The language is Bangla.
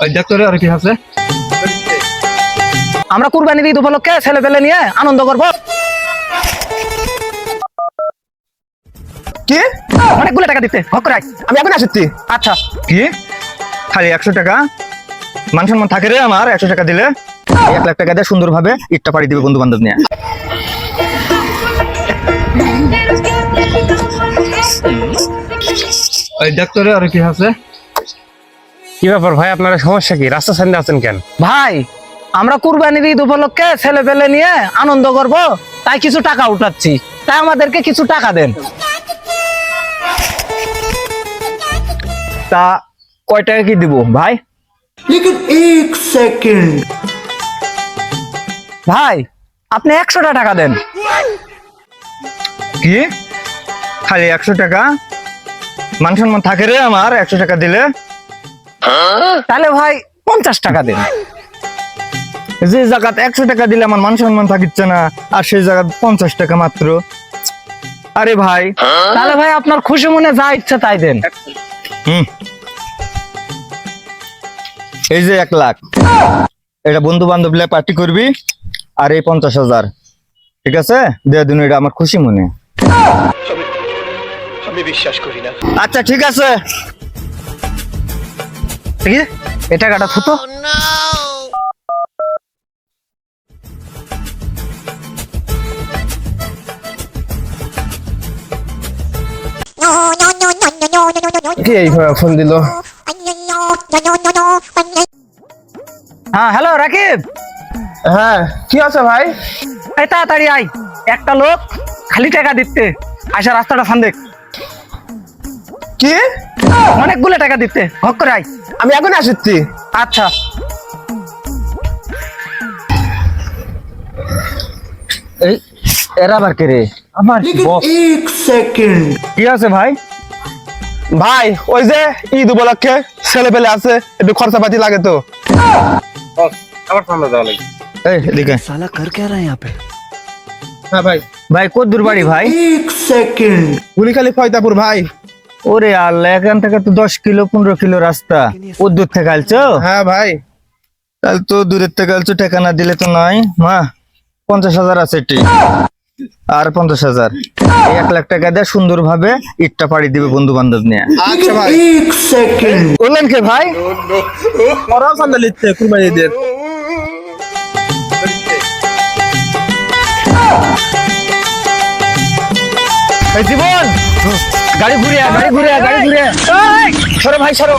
ওই ডাক্তারে আর কি আছে? আমরা কুরবানির ঈদ উপলক্ষে ছেলে পেলে নিয়ে আনন্দ করব। কি? অনেকগুলো টাকা দিতে হক রাখ। আমি এখন আসছি। আচ্ছা কি খালি 100 টাকা? মান সম্মান থাকে রে আমার। 100 টাকা দিলে 1 লাখ টাকা দিয়ে সুন্দরভাবে ঈদটা পাড়ি দিবে বন্ধু বান্ধব নিয়ে। ওই ডাক্তারে আর কি আছে? কি ব্যাপার ভাই, আপনারা সমস্যা কি? রাস্তা সামনে আছেন কেন? ভাই, আমরা কুরবানির ঈদ উপলক্ষে ছেলে পেলে নিয়ে আনন্দ করব, তাই কিছু টাকা উঠাচ্ছি, তাই আমাদেরকে কিছু টাকা দেন। তা কয় টাকা কি দিব ভাই? लेकिन एक सेकंड ভাই, আপনি 100টা টাকা দেন। কি খালি 100 টাকা? মান সম্মান থাকে রে আমার। 100 টাকা দিলে তাহলে ভাই 50 টাকা দেন। যে জায়গাত 100 টাকা দিলে আমার মান সম্মান থাকিচ্ছে না, আর সেই জায়গাত 50 টাকা মাত্র। আরে ভাই, তাহলে ভাই আপনার খুশি মনে যা ইচ্ছা তাই দেন। এই যে 1 লাখ, এটা বন্ধু বান্ধব লে পার্টি করবি, আর এই 50,000 ঠিক আছে দিয়ে দিন, এটা আমার খুশি মনে। আমি বিশ্বাস করি না। আচ্ছা ঠিক আছে। ঠিক আছে, এই টাকাটা থুতো। কি এইভাবে ফোন দিল? হ্যাঁ হ্যালো রাকিব। হ্যাঁ, কি আছে ভাই? এই তাড়াতাড়ি আয়, একটা লোক খালি টাকা দিতে আইসা রাস্তাটা ফান দেখ। কি? অনেকগুলো টাকা দিতে হক করে আয়। আমি এখন আসছি। আচ্ছা এই এরা আবার কে রে? আমার लेकिन boss। एक सेकंड কি আছে ভাই? ভাই ওই যে ঈদ উপলক্ষে ছেলে পেলে আছে, একটু খরচাপাতি লাগে তো। আমার সামনে দেওয়া লাগে। এই এদিকে। साला कर क्या रहा है यहाँ पे? হ্যাঁ ভাই, ভাই কত দূর বাড়ি ভাই? एक सेकंड গুলিখালি ফয়তাপুর ভাই। ওরে আল্লাহ, এখান থেকে তো 10 কিলো 15 কিলো রাস্তা। ও দূর থেকে আলছো? হ্যাঁ ভাই, তাহলে তো দূরের থেকে আলছো, টাকা না দিলে তো নয়। মা 50,000 আছে এটি, আর 50,000 1 লাখ টাকা দিয়ে সুন্দরভাবে ঈদটা পাড়ি দিবে বন্ধু বান্ধব নিয়ে। আচ্ছা ভাই। एक सेकंड বললেন কে ভাই? ওরাও চান্দা লিখতে কুরবানি ঈদের। এই জীবন, গাড়ি ঘুরে আয়, গাড়ি ঘুরে আয়, গাড়ি ঘুরে আয়। এই, সরো ভাই সরো।